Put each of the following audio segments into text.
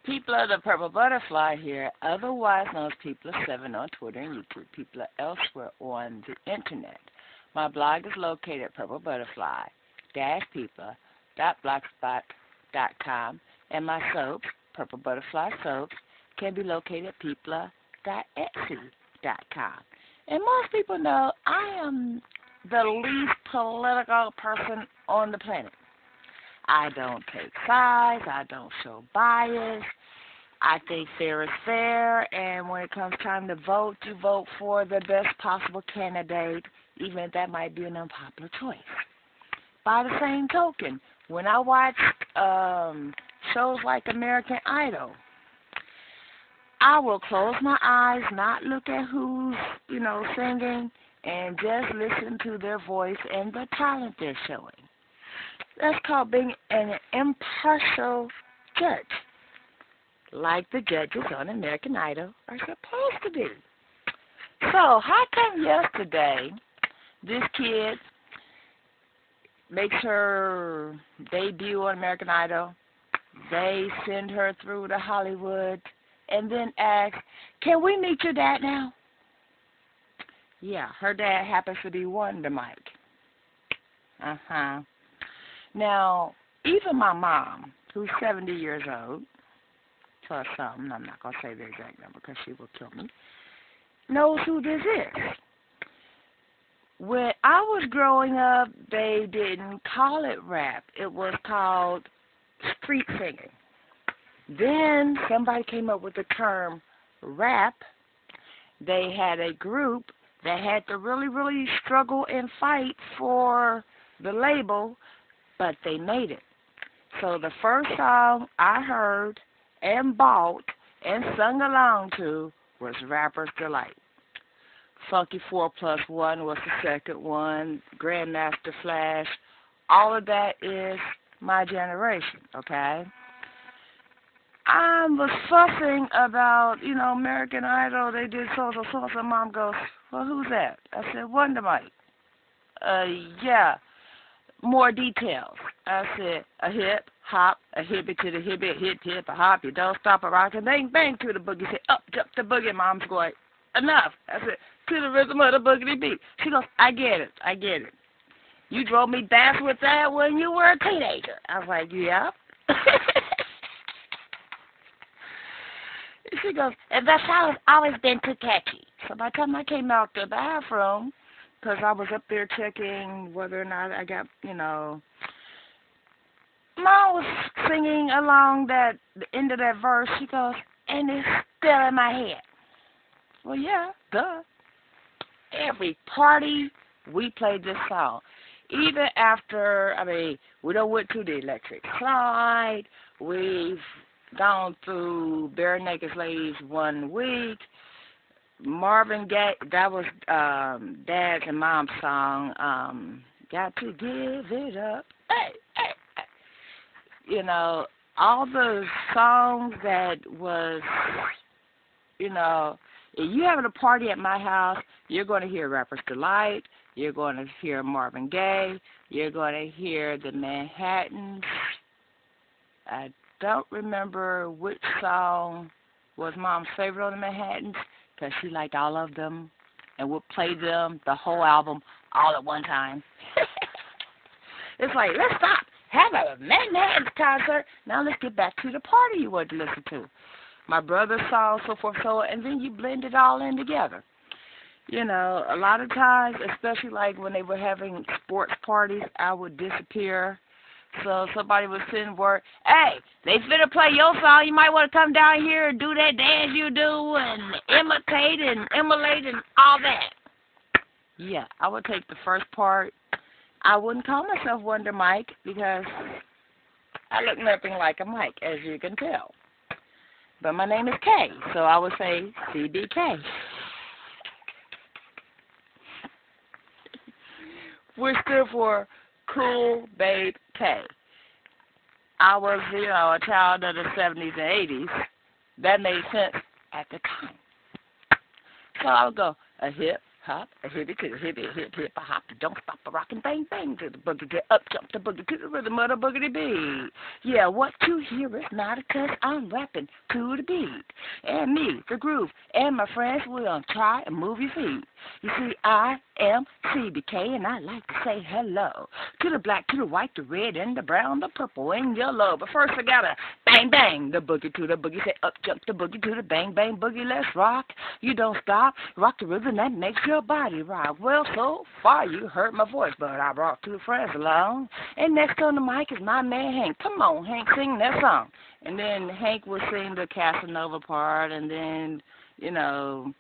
People of the Purple Butterfly here, otherwise known as People of Seven on Twitter and YouTube. People are elsewhere on the internet. My blog is located at purplebutterfly-people.blogspot.com, and my soaps, Purple Butterfly Soaps, can be located at people.etsy.com. And most people know I am the least political person on the planet. I don't take sides. I don't show bias. I think fair is fair, and when it comes time to vote, you vote for the best possible candidate, even if that might be an unpopular choice. By the same token, when I watch shows like American Idol, I will close my eyes, not look at who's, singing, and just listen to their voice and the talent they're showing. That's called being an impartial judge, like the judges on American Idol are supposed to be. So, how come yesterday this kid makes her debut on American Idol, they send her through to Hollywood, and then ask, can we meet your dad now? Yeah, her dad happens to be Wonder Mike. Now, even my mom, who's 70 years old, plus something, I'm not going to say the exact number because she will kill me, knows who this is. When I was growing up, they didn't call it rap. It was called street singing. Then somebody came up with the term rap. They had a group that had to really, really struggle and fight for the label, but they made it. So the first song I heard and bought and sung along to was Rapper's Delight. Funky 4+1 was the second one, Grandmaster Flash. All of that is my generation, okay? I was fussing about, American Idol. They did so. And Mom goes, well, who's that? I said, Wonder Mike. Yeah. More details. I said, a hip, hop, a hippie to the hippie, hip, hip, a hop. You don't stop a rock and bang, bang to the boogie. Say, up, jump the boogie. Mom's going, enough. I said, to the rhythm of the boogity beat. She goes, I get it. You drove me back with that when you were a teenager. I was like, yeah. She goes, and that song's always been too catchy. So by the time I came out the bathroom, because I was up there checking whether or not I got, Mom was singing along the end of that verse. She goes, and it's still in my head. Well, yeah, duh. Every party, we played this song. Even after, we done went to the Electric Slide. We've gone through Bare Naked Ladies 1 week. Marvin Gaye, that was Dad's and Mom's song, Got to Give It Up. Hey. All those songs that was, if you're having a party at my house, you're going to hear Rapper's Delight, you're going to hear Marvin Gaye, you're going to hear the Manhattans. I don't remember which song was Mom's favorite on the Manhattans, because she liked all of them and would play them, the whole album, all at one time. It's like, let's stop. Have a Manhattan's concert. Now let's get back to the party you wanted to listen to. My brother's song, so forth, so on, and then you blend it all in together. A lot of times, especially like when they were having sports parties, I would disappear. So somebody would send word, hey, they finna play your song. You might want to come down here and do that dance you do and imitate and emulate and all that. Yeah, I would take the first part. I wouldn't call myself Wonder Mike because I look nothing like a Mike, as you can tell. But my name is K, so I would say CBK. Which stood for Cool Babe K. I was, a child of the 70s and 80s. That made sense at the time. So I would go, a hip, hop, a hippie to the hippie, hip, hip, a hop, don't stop a rockin', bang, bang, to the boogie, get up, jump the boogie, to the rhythm of the boogity beat. Yeah, what you hear is not a cuss, I'm rapping to the beat. And me, the groove, and my friends will try and move your feet. You see, I am CBK, and I like to say hello to the black, to the white, the red, and the brown, the purple, and yellow. But first I gotta bang, bang, the boogie to the boogie, say up, jump the boogie to the bang, bang, boogie, let's rock. You don't stop, rock the rhythm that makes your body rock. Well, so far you heard my voice, but I brought two friends along. And next on the mic is my man Hank. Come on, Hank, sing that song. And then Hank will sing the Casanova part, and then, you know,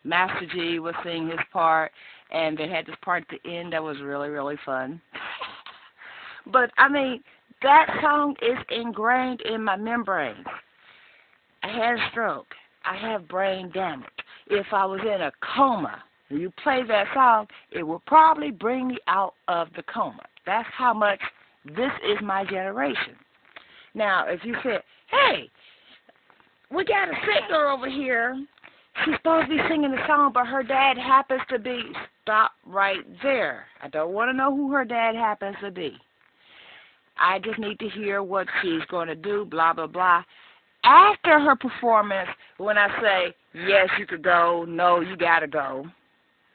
Master G would sing his part, and they had this part at the end that was really, really fun. But, I mean, that song is ingrained in my membrane. I had a stroke. I have brain damage. If I was in a coma, and you play that song, it will probably bring me out of the coma. That's how much this is my generation. Now, if you said, hey, we got a singer over here. She's supposed to be singing the song, but her dad happens to be. Stop right there. I don't want to know who her dad happens to be. I just need to hear what she's going to do, blah, blah, blah. After her performance, when I say, yes, you could go, no, you got to go,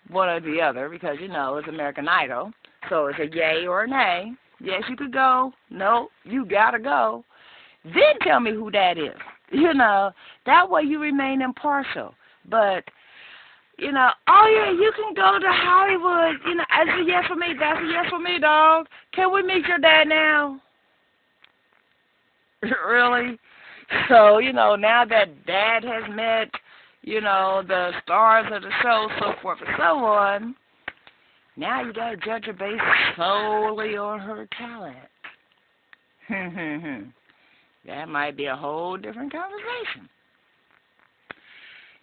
one or the other, because, you know, it's American Idol. So it's a yay or a nay. Yes, you could go. No, you got to go. Then tell me who that is. You know, that way you remain impartial. But, you know, oh, yeah, you can go to Hollywood. You know, that's a yes for me. That's a yes for me, dog. Can we meet your dad now? Really? So, you know, now that dad has met, you know, the stars of the show, so forth and so on, now you got to judge her based solely on her talent. That might be a whole different conversation.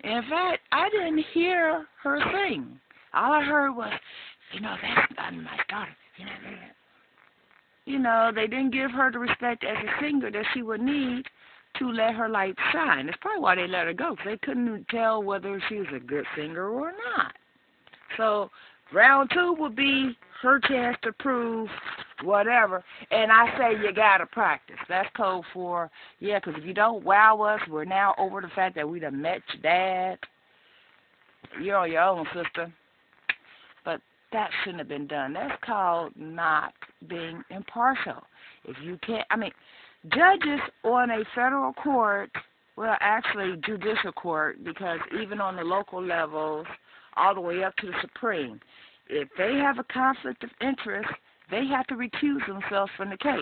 In fact, I didn't hear her sing. All I heard was, you know, that's not my daughter. You know, they didn't give her the respect as a singer that she would need to let her light shine. That's probably why they let her go, because they couldn't tell whether she was a good singer or not. So round two would be her chance to prove whatever. And I say you got to practice. That's code for, yeah, because if you don't wow us, we're now over the fact that we done met your dad. You're on your own, sister. But that shouldn't have been done. That's called not being impartial. If you can't, I mean, judges on a federal court, well, actually judicial court, because even on the local levels, all the way up to the Supreme, if they have a conflict of interest, they have to recuse themselves from the case.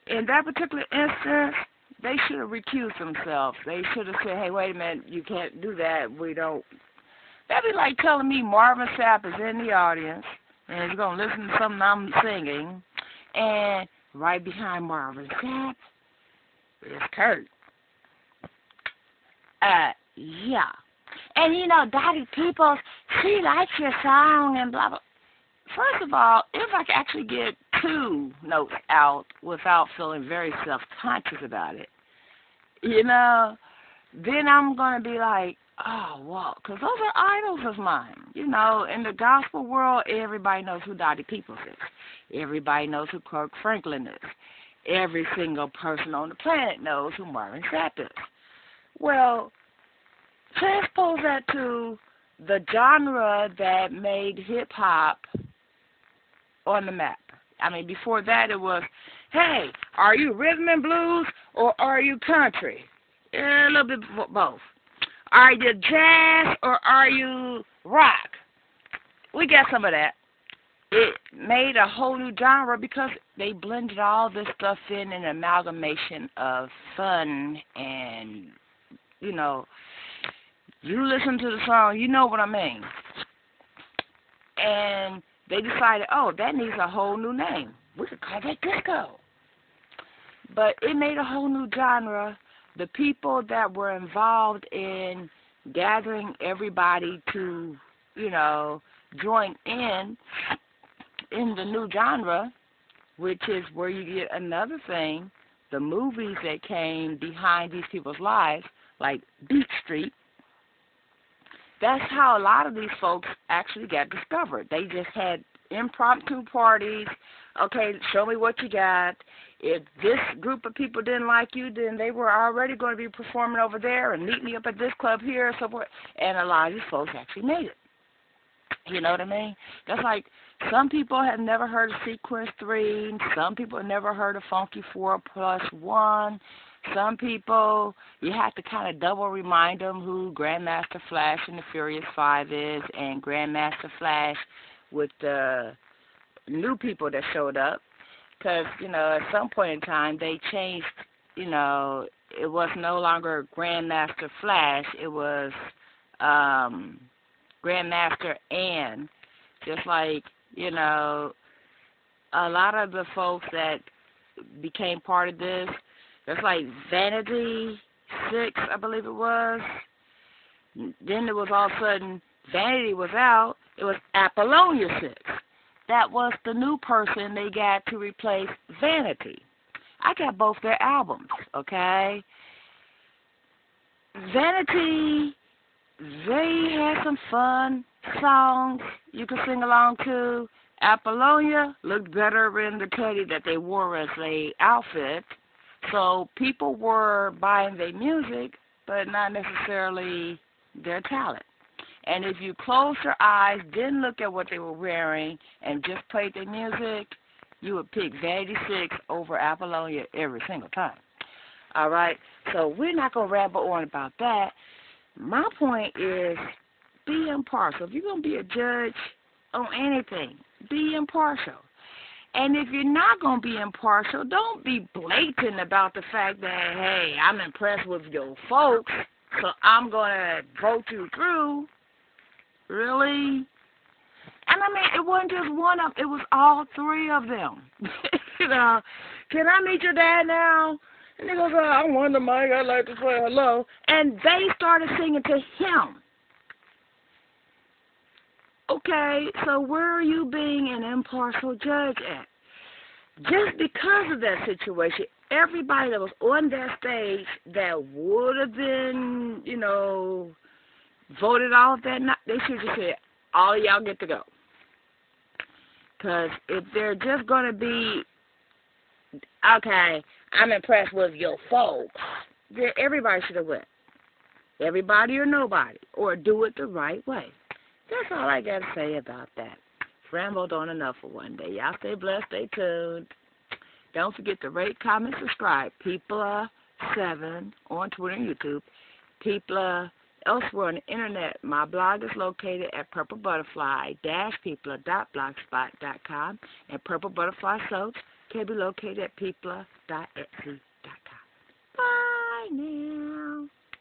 In that particular instance, they should have recused themselves. They should have said, hey, wait a minute, you can't do that. We don't. That'd be like telling me Marvin Sapp is in the audience and he's going to listen to something I'm singing, and right behind Marvin Sapp is Kurt. Yeah. And, you know, Dottie Peoples, she likes your song and blah, blah. First of all, if I could actually get two notes out without feeling very self-conscious about it, you know, then I'm going to be like, oh, well, because those are idols of mine. You know, in the gospel world, everybody knows who Dottie Peoples is. Everybody knows who Kirk Franklin is. Every single person on the planet knows who Marvin Sapp is. Well, transpose that to the genre that made hip-hop on the map. I mean, before that it was, hey, are you rhythm and blues or are you country? Yeah, a little bit of both. Are you jazz or are you rock? We got some of that. It made a whole new genre because they blended all this stuff in an amalgamation of fun and, you know, you listen to the song, you know what I mean. And they decided, oh, that needs a whole new name. We could call that disco. But it made a whole new genre. The people that were involved in gathering everybody to, you know, join in the new genre, which is where you get another thing, the movies that came behind these people's lives, like Beat Street, that's how a lot of these folks actually got discovered. They just had impromptu parties. Okay, show me what you got. If this group of people didn't like you, then they were already going to be performing over there and meet me up at this club here or so forth. And a lot of these folks actually made it. You know what I mean? That's like some people have never heard of Sequence 3. Some people have never heard of Funky 4+1. Some people, you have to kind of double remind them who Grandmaster Flash and the Furious 5 is, and Grandmaster Flash with the new people that showed up. Because, you know, at some point in time, they changed, you know, it was no longer Grandmaster Flash. It was Grandmaster and just like, you know, a lot of the folks that became part of this, it's like Vanity 6, I believe it was. Then it was all of a sudden, Vanity was out. It was Apollonia 6. That was the new person they got to replace Vanity. I got both their albums, okay? Vanity, they had some fun songs you could sing along to. Apollonia looked better in the teddy that they wore as a outfit. So people were buying their music, but not necessarily their talent. And if you closed your eyes, didn't look at what they were wearing, and just played their music, you would pick Vanity 6 over Apollonia every single time. All right? So we're not going to ramble on about that. My point is be impartial. If you're going to be a judge on anything, be impartial. And if you're not going to be impartial, don't be blatant about the fact that, hey, I'm impressed with your folks, so I'm going to vote you through. Really? And I mean, it wasn't just one of them. It was all three of them. You know, can I meet your dad now? And he goes, I wonder, Mike, I'd like to say hello. And they started singing to him. Okay, so where are you being an impartial judge at? Just because of that situation, everybody that was on that stage that would have been, you know, voted off that night, they should just say, all of y'all get to go. Because if they're just going to be, okay, I'm impressed with your folks, then everybody should have went. Everybody or nobody, or do it the right way. That's all I got to say about that. Rambled on enough for one day. Y'all stay blessed, stay tuned. Don't forget to rate, comment, subscribe. People7 on Twitter and YouTube. People elsewhere on the internet. My blog is located at purplebutterfly-people.blogspot.com, and Purple Butterfly Soaps can be located at people.etsy.com. Bye now.